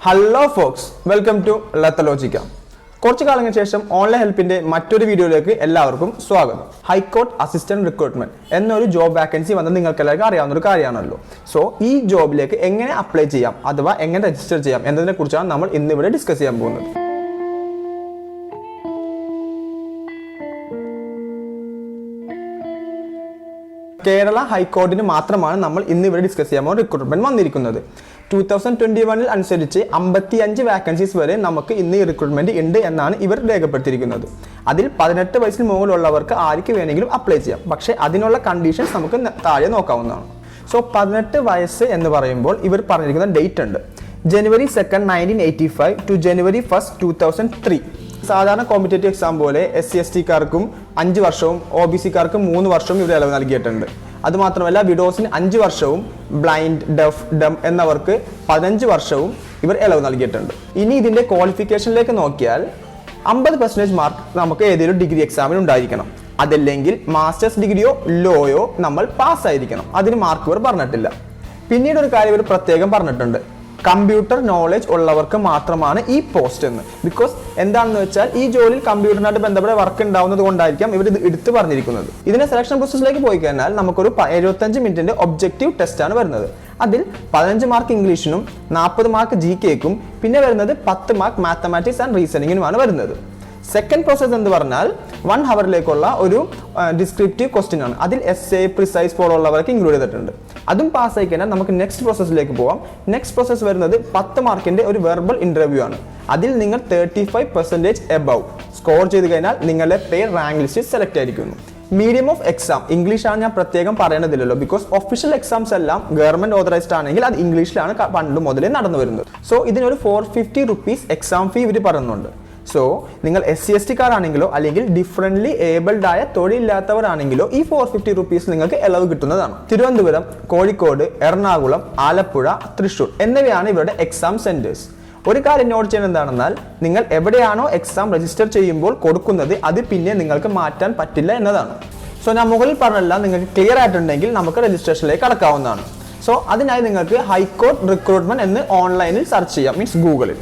Hello folks, welcome to Latalogica. കുറച്ചു കാലങ്ങൾക്ക് ശേഷം ഓൺലൈൻ ഹെൽപ്പിന്റെ മറ്റൊരു വീഡിയോയിലേക്ക് എല്ലാവർക്കും സ്വാഗതം. ഹൈക്കോർട്ട് അസിസ്റ്റന്റ് റിക്രൂട്ട്മെന്റ് എന്നൊരു ജോബ് വാക്കൻസി വന്നത് നിങ്ങൾക്ക് എല്ലാവർക്കും അറിയാവുന്ന ഒരു കാര്യമാണല്ലോ. സോ ഈ ജോബിലേക്ക് എങ്ങനെ അപ്ലൈ ചെയ്യാം അഥവാ എങ്ങനെ രജിസ്റ്റർ ചെയ്യാം എന്നതിനെ കുറിച്ചാണ് നമ്മൾ ഇന്ന് ഇവിടെ ഡിസ്കസ് ചെയ്യാൻ പോകുന്നത്. കേരള ഹൈക്കോടതിന് മാത്രമാണ് നമ്മൾ ഇന്ന് ഇവിടെ ഡിസ്കസ് ചെയ്യാൻ പോകുന്ന റിക്രൂട്ട്മെന്റ് വന്നിരിക്കുന്നത്. 2021 അനുസരിച്ച് 55 വാക്കൻസീസ് വരെ നമുക്ക് ഇന്ന് ഈ റിക്രൂട്ട്മെന്റ് ഉണ്ട് എന്നാണ് ഇവർ രേഖപ്പെടുത്തിയിരിക്കുന്നത്. അതിൽ 18 വയസ്സിന് മുകളിലുള്ളവർക്ക് ആർക്ക് വേണമെങ്കിലും അപ്ലൈ ചെയ്യാം. പക്ഷേ അതിനുള്ള കണ്ടീഷൻസ് നമുക്ക് താഴെ നോക്കാവുന്നതാണ്. സോ 18 വയസ്സ് എന്ന് പറയുമ്പോൾ ഇവർ പറഞ്ഞിരിക്കുന്ന ഡേറ്റ് ഉണ്ട്. January 2nd, 1985 to January 1st, 2003. സാധാരണ കോമ്പറ്റേറ്റീവ് എക്സാം പോലെ SC/ST-കാർക്കും 5 വർഷവും OBC-കാർക്കും 3 വർഷവും ഇവർ ഇളവ് നൽകിയിട്ടുണ്ട്. അതുമാത്രമല്ല വിഡോസിന് 5 വർഷവും ബ്ലൈൻഡ്, ഡെഫ്, ഡം എന്നവർക്ക് 15 വർഷവും ഇവർ ഇളവ് നൽകിയിട്ടുണ്ട്. ഇനി ഇതിന്റെ ക്വാളിഫിക്കേഷനിലേക്ക് നോക്കിയാൽ 50% മാർക്ക് നമുക്ക് ഏതെങ്കിലും ഡിഗ്രി എക്സാമിന് ഉണ്ടായിരിക്കണം. അതല്ലെങ്കിൽ മാസ്റ്റേഴ്സ് ഡിഗ്രിയോ ലോയോ നമ്മൾ പാസ്സായിരിക്കണം. അതിന് മാർക്ക് ഇവർ പറഞ്ഞിട്ടില്ല. പിന്നീട് ഒരു കാര്യം ഇവർ പ്രത്യേകം പറഞ്ഞിട്ടുണ്ട്, കമ്പ്യൂട്ടർ നോളജ് ഉള്ളവർക്ക് മാത്രമാണ് ഈ പോസ്റ്റ് എന്ന്. ബിക്കോസ് എന്താണെന്ന് വെച്ചാൽ ഈ ജോലിയിൽ കമ്പ്യൂട്ടറിനായിട്ട് ബന്ധപ്പെട്ട വർക്ക് ഉണ്ടാവുന്നത് കൊണ്ടായിരിക്കാം ഇവർ ഇത് എടുത്തു പറഞ്ഞിരിക്കുന്നത്. ഇതിന്റെ സെലക്ഷൻ പ്രോസസ്സിലേക്ക് പോയി കഴിഞ്ഞാൽ നമുക്കൊരു 75 മിനിറ്റിന്റെ ഒബ്ജക്റ്റീവ് ടെസ്റ്റ് ആണ് വരുന്നത്. അതിൽ 15 മാർക്ക് ഇംഗ്ലീഷിനും 40 മാർക്ക് GK-ക്കും പിന്നെ വരുന്നത് 10 മാർക്ക് മാത്തമാറ്റിക്സ് ആൻഡ് റീസണിങ്ങിനുമാണ് വരുന്നത്. സെക്കൻഡ് പ്രോസസ് എന്ന് പറഞ്ഞാൽ 1 ഹവറിലേക്കുള്ള ഒരു ഡിസ്ക്രിപ്റ്റീവ് ക്വസ്റ്റ്യൻ ആണ്. അതിൽ essay, പ്രിസൈസ് പോലുള്ളവർക്ക് ഇൻക്ലൂഡ് ചെയ്തിട്ടുണ്ട്. അതും പാസ്സായി കഴിഞ്ഞാൽ നമുക്ക് നെക്സ്റ്റ് പ്രോസസ്സിലേക്ക് പോവാം. നെക്സ്റ്റ് പ്രോസസ് വരുന്നത് 10 മാർക്കിന്റെ ഒരു വെർബൽ ഇന്റർവ്യൂ ആണ്. അതിൽ നിങ്ങൾ 35% എബവ് സ്കോർ ചെയ്ത് കഴിഞ്ഞാൽ നിങ്ങളുടെ പേര് റാങ്ക് ലിസ്റ്റ് സെലക്ട് ആയിരിക്കുന്നു. മീഡിയം ഓഫ് എക്സാം ഇംഗ്ലീഷ് ആണ്, ഞാൻ പ്രത്യേകം പറയേണ്ടതില്ലല്ലോ. ബിക്കോസ് ഒഫീഷ്യൽ എക്സാംസ് എല്ലാം ഗവൺമെന്റ് ഓതറൈസ്ഡ് ആണെങ്കിൽ അത് ഇംഗ്ലീഷിലാണ് പണ്ട് മുതലേ നടന്നു വരുന്നത്. സോ ഇതിനൊരു 450 rupees എക്സാം ഫീ ഇവർ പറയുന്നുണ്ട്. സോ നിങ്ങൾ SC/ST-കാരാണെങ്കിലോ അല്ലെങ്കിൽ ഡിഫറൻ്റ്ലി ഏബിൾഡ് ആയ തൊഴിലില്ലാത്തവരാണെങ്കിലോ ഈ 450 rupees നിങ്ങൾക്ക് ഇളവ് കിട്ടുന്നതാണ്. തിരുവനന്തപുരം, കോഴിക്കോട്, എറണാകുളം, ആലപ്പുഴ, തൃശ്ശൂർ എന്നിവയാണ് ഇവരുടെ എക്സാം സെന്റേഴ്സ്. ഒരു കാര്യം നോട്ട് ചെയ്യുന്നത് എന്താണെന്നാൽ നിങ്ങൾ എവിടെയാണോ എക്സാം രജിസ്റ്റർ ചെയ്യുമ്പോൾ കൊടുക്കുന്നത് അത് പിന്നെ നിങ്ങൾക്ക് മാറ്റാൻ പറ്റില്ല എന്നതാണ്. സോ ഞാൻ മുകളിൽ പറഞ്ഞല്ല, നിങ്ങൾക്ക് ക്ലിയർ ആയിട്ടുണ്ടെങ്കിൽ നമുക്ക് രജിസ്ട്രേഷനിലേക്ക് കടക്കാവുന്നതാണ്. സോ അതിനായി നിങ്ങൾക്ക് ഹൈക്കോർട്ട് റിക്രൂട്ട്മെന്റ് എന്ന് ഓൺലൈനിൽ സെർച്ച് ചെയ്യാം, മീൻസ് ഗൂഗിളിൽ.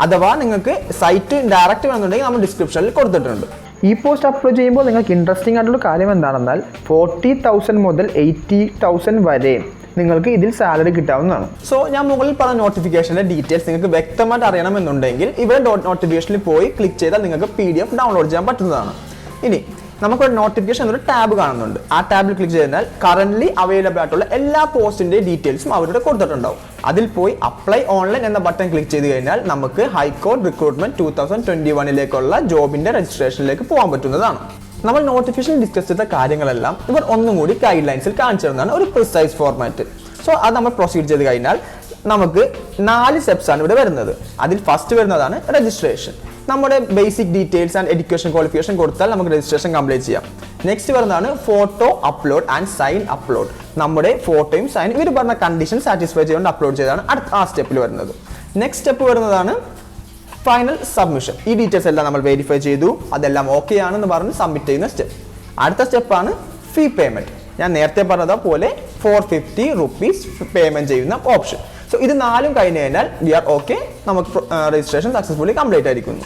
അഥവാ നിങ്ങൾക്ക് സൈറ്റ് ഡയറക്റ്റ് വേണമെന്നുണ്ടെങ്കിൽ നമ്മൾ ഡിസ്ക്രിപ്ഷനിൽ കൊടുത്തിട്ടുണ്ട്. ഈ പോസ്റ്റ് അപ്ലോഡ് ചെയ്യുമ്പോൾ നിങ്ങൾക്ക് ഇൻട്രസ്റ്റിംഗ് ആയിട്ടുള്ള കാര്യം എന്താണെന്നാൽ 40,000 മുതൽ 80,000 വരെ നിങ്ങൾക്ക് ഇതിൽ സാലറി കിട്ടാവുന്നതാണ്. സോ ഞാൻ മുകളിൽ പറഞ്ഞ നോട്ടിഫിക്കേഷൻ്റെ ഡീറ്റെയിൽസ് നിങ്ങൾക്ക് വ്യക്തമായിട്ട് അറിയണമെന്നുണ്ടെങ്കിൽ ഇവിടെ നോട്ടിഫിക്കേഷനിൽ പോയി ക്ലിക്ക് ചെയ്താൽ നിങ്ങൾക്ക് PDF ഡൗൺലോഡ് ചെയ്യാൻ പറ്റുന്നതാണ്. ഇനി നമുക്കൊരു നോട്ടിഫിക്കേഷൻ എന്നൊരു ടാബ് കാണുന്നുണ്ട്. ആ ടാബിൽ ക്ലിക്ക് ചെയ്താൽ കറന്റ് അവൈലബിൾ ആയിട്ടുള്ള എല്ലാ പോസ്റ്റിന്റെ ഡീറ്റെയിൽസും അവരുടെ കൊടുത്തിട്ടുണ്ടാവും. അതിൽ പോയി അപ്ലൈ ഓൺലൈൻ എന്ന ബട്ടൺ ക്ലിക്ക് ചെയ്ത് കഴിഞ്ഞാൽ നമുക്ക് ഹൈക്കോർട്ട് റിക്രൂട്ട്മെന്റ് 2021 ജോബിന്റെ രജിസ്ട്രേഷനിലേക്ക് പോകാൻ പറ്റുന്നതാണ്. നമ്മൾ നോട്ടിഫിക്കേഷൻ ഡിസ്കസ് ചെയ്ത കാര്യങ്ങളെല്ലാം ഇവർ ഒന്നും കൂടി ഗൈഡ് ലൈൻസിൽ കാണിച്ചു തരുന്നതാണ്, ഒരു പ്രിസൈസ് ഫോർമാറ്റ്. സോ അത് നമ്മൾ പ്രൊസീഡ് ചെയ്ത് കഴിഞ്ഞാൽ നമുക്ക് 4 സ്റ്റെപ്സ് ആണ് ഇവിടെ വരുന്നത്. അതിൽ ഫസ്റ്റ് വരുന്നതാണ് രജിസ്ട്രേഷൻ. നമ്മുടെ basic details and education qualification കൊടുത്താൽ നമുക്ക് രജിസ്ട്രേഷൻ കംപ്ലീറ്റ് ചെയ്യാം. നെക്സ്റ്റ് വരുന്നതാണ് photo upload and sign upload. നമ്മുടെ ഫോട്ടോയും സൈൻ ഇവർ പറഞ്ഞ കണ്ടീഷൻ സാറ്റിസ്ഫൈ ചെയ്തുകൊണ്ട് അപ്ലോഡ് ചെയ്താണ് ആ സ്റ്റെപ്പിൽ വരുന്നത്. നെക്സ്റ്റ് സ്റ്റെപ്പ് വരുന്നതാണ് ഫൈനൽ സബ്മിഷൻ. ഈ ഡീറ്റെയിൽസ് എല്ലാം നമ്മൾ വെരിഫൈ ചെയ്തു, അതെല്ലാം ഓക്കെ ആണെന്ന് പറഞ്ഞ് സബ്മിറ്റ് ചെയ്യുന്ന സ്റ്റെപ്പ്. അടുത്ത സ്റ്റെപ്പാണ് ഫീ പേയ്മെന്റ്. ഞാൻ നേരത്തെ പറഞ്ഞത് പോലെ 450 rupees പേയ്മെന്റ് ചെയ്യുന്ന ഓപ്ഷൻ. സോ ഇത് 4 കഴിഞ്ഞ് കഴിഞ്ഞാൽ വി ആർ ഓക്കെ, നമുക്ക് രജിസ്ട്രേഷൻ സക്സസ്ഫുള്ളി കംപ്ലീറ്റ് ആയിരിക്കുന്നു.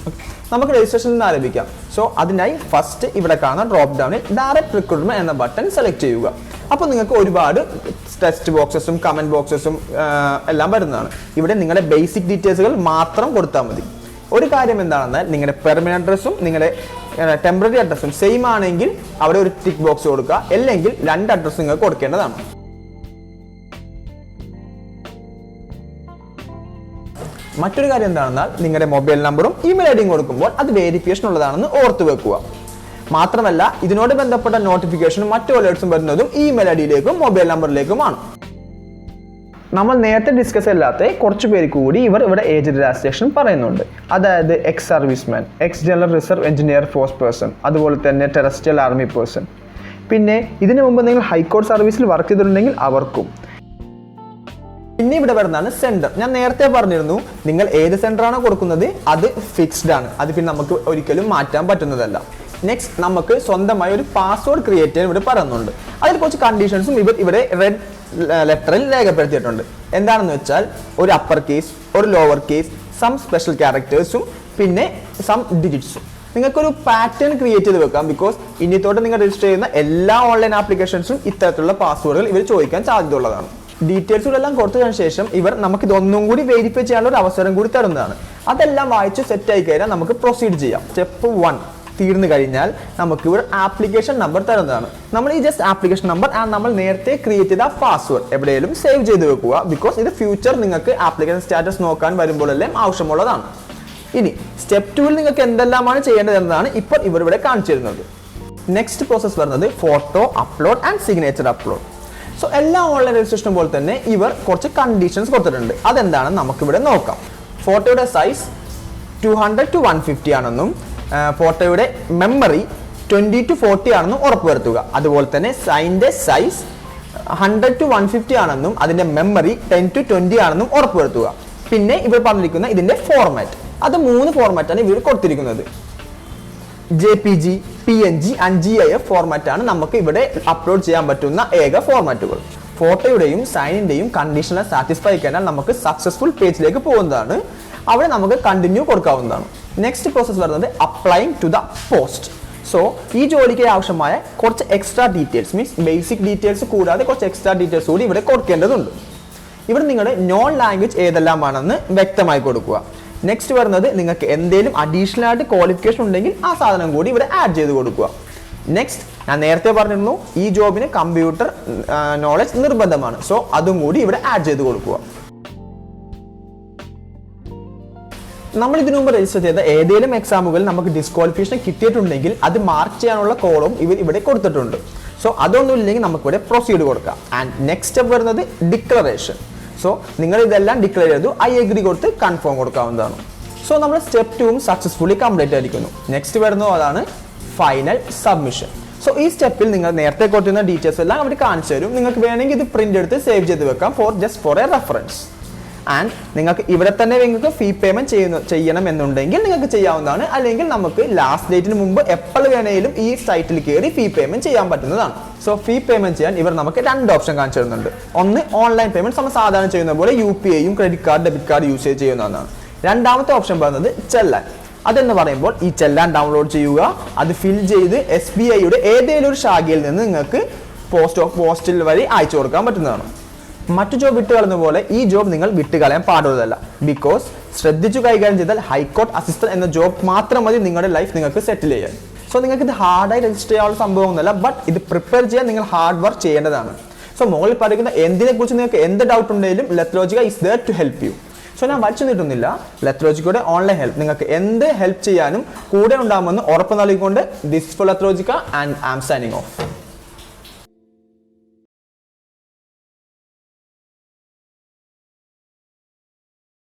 നമുക്ക് രജിസ്ട്രേഷനിൽ നിന്ന് ആരംഭിക്കാം. സോ അതിനായി ഫസ്റ്റ് ഇവിടെ കാണുന്ന ഡ്രോപ്പ് ഡൗണിൽ ഡയറക്റ്റ് റിക്രൂട്ട്മെന്റ് എന്ന ബട്ടൺ സെലക്ട് ചെയ്യുക. അപ്പോൾ നിങ്ങൾക്ക് ഒരുപാട് ടെക്സ്റ്റ് ബോക്സസും കമന്റ് ബോക്സസും എല്ലാം വരുന്നതാണ്. ഇവിടെ നിങ്ങളുടെ ബേസിക് ഡീറ്റെയിൽസുകൾ മാത്രം കൊടുത്താൽ മതി. ഒരു കാര്യം എന്താണെന്നാൽ നിങ്ങളുടെ പെർമനന്റ് അഡ്രസ്സും നിങ്ങളുടെ ടെമ്പററി അഡ്രസ്സും സെയിം ആണെങ്കിൽ അവിടെ ഒരു ടിക്ക് ബോക്സ് കൊടുക്കുക, അല്ലെങ്കിൽ 2 അഡ്രസ്സ് നിങ്ങൾക്ക് കൊടുക്കേണ്ടതാണ്. മറ്റൊരു കാര്യം എന്താണെന്നാൽ നിങ്ങളുടെ മൊബൈൽ നമ്പറും ഇമെയിൽ ഐഡിയും കൊടുക്കുമ്പോൾ അത് വെരിഫിക്കേഷൻ ഉള്ളതാണെന്ന് ഓർത്തു വെക്കുക. മാത്രമല്ല ഇതിനോട് ബന്ധപ്പെട്ട നോട്ടിഫിക്കേഷനും മറ്റു അലേർട്സും വരുന്നതും ഇമെയിൽ ഐഡിയിലേക്കും മൊബൈൽ നമ്പറിലേക്കുമാണ്. നമ്മൾ നേരത്തെ ഡിസ്കസ് ചെയ്യാത്ത കുറച്ച് പേര് കൂടി ഇവിടെ ഏജ് റിലാക്സേഷൻ പറയുന്നുണ്ട്. അതായത് ex serviceman, X general reserve engineer force person, അതുപോലെ തന്നെ ടെറസ്ട്രിയൽ ആർമി പേഴ്സൺ. പിന്നെ ഇതിനു മുമ്പ് നിങ്ങൾ ഹൈക്കോർട്ട് സർവീസിൽ വർക്ക് ചെയ്തിട്ടുണ്ടെങ്കിൽ അവർക്കും. പിന്നെ ഇവിടെ വരുന്നതാണ് സെന്റർ. ഞാൻ നേരത്തെ പറഞ്ഞിരുന്നു, നിങ്ങൾ ഏത് സെന്റർ ആണോ കൊടുക്കുന്നത് അത് ഫിക്സ്ഡ് ആണ്, അത് പിന്നെ നമുക്ക് ഒരിക്കലും മാറ്റാൻ പറ്റുന്നതല്ല. നെക്സ്റ്റ് നമുക്ക് സ്വന്തമായി ഒരു പാസ്വേഡ് ക്രിയേറ്റ് ചെയ്യാൻ ഇവിടെ പറയുന്നുണ്ട്. അതിൽ കുറച്ച് കണ്ടീഷൻസും ഇവിടെ റെഡ് ലെറ്ററിൽ രേഖപ്പെടുത്തിയിട്ടുണ്ട്. എന്താണെന്ന് വെച്ചാൽ ഒരു അപ്പർ കേസ്, ഒരു ലോവർ കേസ്, സം സ്പെഷ്യൽ ക്യാരക്ടേഴ്സും പിന്നെ സം ഡിജിറ്റ്സും. നിങ്ങൾക്കൊരു പാറ്റേൺ ക്രിയേറ്റ് ചെയ്ത് വെക്കാം. ബിക്കോസ് ഇനി തൊട്ട് നിങ്ങൾ രജിസ്റ്റർ ചെയ്യുന്ന എല്ലാ ഓൺലൈൻ ആപ്ലിക്കേഷൻസും ഇത്തരത്തിലുള്ള പാസ്വേഡുകൾ ഇവർ ചോദിക്കാൻ സാധ്യതയുള്ളതാണ്. ഡീറ്റെയിൽസുകളെല്ലാം കൊടുത്തതിന് ശേഷം ഇവർ നമുക്ക് ഇതൊന്നും കൂടി വെരിഫൈ ചെയ്യാനുള്ള ഒരു അവസരം കൂടി തരുന്നതാണ്. അതെല്ലാം വായിച്ച് സെറ്റ് ആയി കഴിഞ്ഞാൽ നമുക്ക് പ്രൊസീഡ് ചെയ്യാം. സ്റ്റെപ്പ് 1 തീർന്നു കഴിഞ്ഞാൽ നമുക്ക് ഇവിടെ ആപ്ലിക്കേഷൻ നമ്പർ തരുന്നതാണ്. നമ്മൾ ഈ ജസ്റ്റ് ആപ്ലിക്കേഷൻ നമ്പർ ആൻഡ് നമ്മൾ നേരത്തെ ക്രിയേറ്റ് ചെയ്ത പാസ്വേഡ് എവിടെയെങ്കിലും സേവ് ചെയ്ത് വെക്കുക. ബിക്കോസ് ഇത് ഫ്യൂച്ചർ നിങ്ങൾക്ക് ആപ്ലിക്കേഷൻ സ്റ്റാറ്റസ് നോക്കാൻ വരുമ്പോഴെല്ലാം ആവശ്യമുള്ളതാണ്. ഇനി സ്റ്റെപ്പ് 2ൽ നിങ്ങൾക്ക് എന്തെല്ലാമാണ് ചെയ്യേണ്ടത് എന്നതാണ് ഇപ്പോൾ ഇവർ ഇവിടെ കാണിച്ചു തരുന്നത്. നെക്സ്റ്റ് പ്രോസസ് വരുന്നത് photo upload and signature upload. So എല്ലാ ഓൺലൈൻ രജിസ്ട്രേഷനും പോലെ തന്നെ ഇവർ കുറച്ച് കണ്ടീഷൻസ് കൊടുത്തിട്ടുണ്ട്. അതെന്താണെന്ന് നമുക്കിവിടെ നോക്കാം. ഫോട്ടോയുടെ സൈസ് 200 to 150 ആണെന്നും ഫോട്ടോയുടെ മെമ്മറി 20 to 40 ആണെന്നും ഉറപ്പുവരുത്തുക. അതുപോലെ തന്നെ സൈനിന്റെ സൈസ് 100 to 150 ആണെന്നും അതിന്റെ മെമ്മറി 10 to 20 ആണെന്നും ഉറപ്പുവരുത്തുക. പിന്നെ ഇവർ പറഞ്ഞിരിക്കുന്ന ഇതിന്റെ ഫോർമാറ്റ്, അത് 3 ഫോർമാറ്റാണ് ഇവർ കൊടുത്തിരിക്കുന്നത്. JPG, PNG ആൻഡ് GIF ഫോർമാറ്റാണ് നമുക്ക് ഇവിടെ അപ്ലോഡ് ചെയ്യാൻ പറ്റുന്ന ഏക ഫോർമാറ്റുകൾ. ഫോട്ടോയുടെയും സൈനിന്റെയും കണ്ടീഷണൽ സാറ്റിസ്ഫൈ കഴിഞ്ഞാൽ നമുക്ക് സക്സസ്ഫുൾ പേജിലേക്ക് പോകുന്നതാണ്. അവിടെ നമുക്ക് കണ്ടിന്യൂ കൊടുക്കാവുന്നതാണ്. നെക്സ്റ്റ് പ്രോസസ് വരുന്നത് applying to the post. So ഈ ജോലിക്ക് ആവശ്യമായ കുറച്ച് extra details, means basic details കൂടാതെ കുറച്ച് എക്സ്ട്രാ ഡീറ്റെയിൽസ് കൂടി ഇവിടെ കൊടുക്കേണ്ടതുണ്ട്. ഇവിടെ നിങ്ങളുടെ നോൺ ലാംഗ്വേജ് ഏതെല്ലാമാണെന്ന് വ്യക്തമായി കൊടുക്കുക. നെക്സ്റ്റ് വരുന്നത് നിങ്ങൾക്ക് എന്തെങ്കിലും അഡീഷണൽ ആയിട്ട് ക്വാളിഫിക്കേഷൻ ഉണ്ടെങ്കിൽ ആ സാധനം കൂടി ഇവിടെ ആഡ് ചെയ്ത് കൊടുക്കുക. നെക്സ്റ്റ് ഞാൻ നേരത്തെ പറഞ്ഞിരുന്നു ഈ ജോബിന് കമ്പ്യൂട്ടർ നോളജ് നിർബന്ധമാണ്. സോ അതും കൂടി ഇവിടെ ആഡ് ചെയ്ത് കൊടുക്കുക. നമ്മൾ ഇതിനു മുമ്പ് രജിസ്റ്റർ ചെയ്ത ഏതെങ്കിലും എക്സാമുകൾ നമുക്ക് ഡിസ്ക്വാളിഫിക്കേഷൻ കിട്ടിയിട്ടുണ്ടെങ്കിൽ അത് മാർക്ക് ചെയ്യാനുള്ള കോളും ഇവർ ഇവിടെ കൊടുത്തിട്ടുണ്ട്. സോ അതൊന്നും ഇല്ലെങ്കിൽ നമുക്ക് ഇവിടെ പ്രൊസീഡ് കൊടുക്കാം. ആൻഡ് നെക്സ്റ്റ് സ്റ്റെപ്പ് വരുന്നത് ഡിക്ലറേഷൻ. സോ നിങ്ങൾ ഇതെല്ലാം ഡിക്ലെയർ ചെയ്തു ഐ എഗ്രി കൊടുത്ത് കൺഫേം കൊടുക്കാവുന്നതാണ്. സോ നമ്മൾ സ്റ്റെപ്പ് 2 സക്സസ്ഫുള്ളി കംപ്ലീറ്റ് ആയിരിക്കുന്നു. നെക്സ്റ്റ് വരുന്നത് അതാണ് ഫൈനൽ സബ്മിഷൻ. സോ ഈ സ്റ്റെപ്പിൽ നിങ്ങൾ നേരത്തെ കൊടുത്തിരുന്ന ഡീറ്റെയിൽസ് എല്ലാം അവർ കാണിച്ചു തരും. നിങ്ങൾക്ക് വേണമെങ്കിൽ ഇത് പ്രിന്റ് എടുത്ത് സേവ് ചെയ്ത് വെക്കാം ഫോർ എ റെഫറൻസ്. ആൻഡ് നിങ്ങൾക്ക് ഇവിടെ തന്നെ നിങ്ങൾക്ക് ഫീ പേയ്മെന്റ് ചെയ്യണം എന്നുണ്ടെങ്കിൽ നിങ്ങൾക്ക് ചെയ്യാവുന്നതാണ്. അല്ലെങ്കിൽ നമുക്ക് ലാസ്റ്റ് ഡേറ്റിന് മുമ്പ് എപ്പോൾ വേണമെങ്കിലും ഈ സൈറ്റിൽ കയറി ഫീ പേയ്മെന്റ് ചെയ്യാൻ പറ്റുന്നതാണ്. സോ ഫീ പേയ്മെന്റ് ചെയ്യാൻ ഇവർ നമുക്ക് 2 ഓപ്ഷൻ കാണിച്ചു തരുന്നുണ്ട്. ഒന്ന് ഓൺലൈൻ പേയ്മെന്റ് നമ്മൾ സാധാരണ ചെയ്യുന്ന പോലെ UPIയും credit card, debit card use ചെയ്യുന്നതാണ്. രണ്ടാമത്തെ ഓപ്ഷൻ പറയുന്നത് ചെല്ലാൻ. അതെന്ന് പറയുമ്പോൾ ഈ ചെല്ലാൻ ഡൗൺലോഡ് ചെയ്യുക, അത് ഫിൽ ചെയ്ത് SBIയുടെ ഏതെങ്കിലും ഒരു ശാഖയിൽ നിന്ന് നിങ്ങൾക്ക് പോസ്റ്റിൽ വഴി അയച്ചു കൊടുക്കാൻ പറ്റുന്നതാണ്. മറ്റു ജോബ് വിട്ടുകളയുന്ന പോലെ ഈ ജോബ് നിങ്ങൾ വിട്ടുകളയാൻ പാടുള്ളതല്ല. ബിക്കോസ് ശ്രദ്ധിച്ചു കൈകാര്യം ചെയ്താൽ ഹൈക്കോർട്ട് അസിസ്റ്റന്റ് എന്ന ജോബ് മാത്രം മതി നിങ്ങളുടെ ലൈഫ് നിങ്ങൾക്ക് സെറ്റിൽ ചെയ്യാൻ. സോ നിങ്ങൾക്ക് ഇത് ഹാർഡായി രജിസ്റ്റർ ചെയ്യാനുള്ള സംഭവമൊന്നുമല്ല, ബട്ട് ഇത് പ്രിപ്പയർ ചെയ്യാൻ നിങ്ങൾ ഹാർഡ് വർക്ക് ചെയ്യേണ്ടതാണ്. സോ മുകളിൽ പറയുന്ന എന്തിനെക്കുറിച്ച് നിങ്ങൾക്ക് എന്ത് ഡൗട്ട് ഉണ്ടെങ്കിലും Lethlogica is there to help you. So ഞാൻ വലിച്ചു നീട്ടുന്നില്ല, ലെത്ലോജിക്കയുടെ ഓൺലൈൻ ഹെൽപ്പ് നിങ്ങൾക്ക് എന്ത് ഹെൽപ്പ് ചെയ്യാനും കൂടെ ഉണ്ടാകുമെന്ന് ഉറപ്പ് നൽകിക്കൊണ്ട് this for Lethlogica and I am signing of.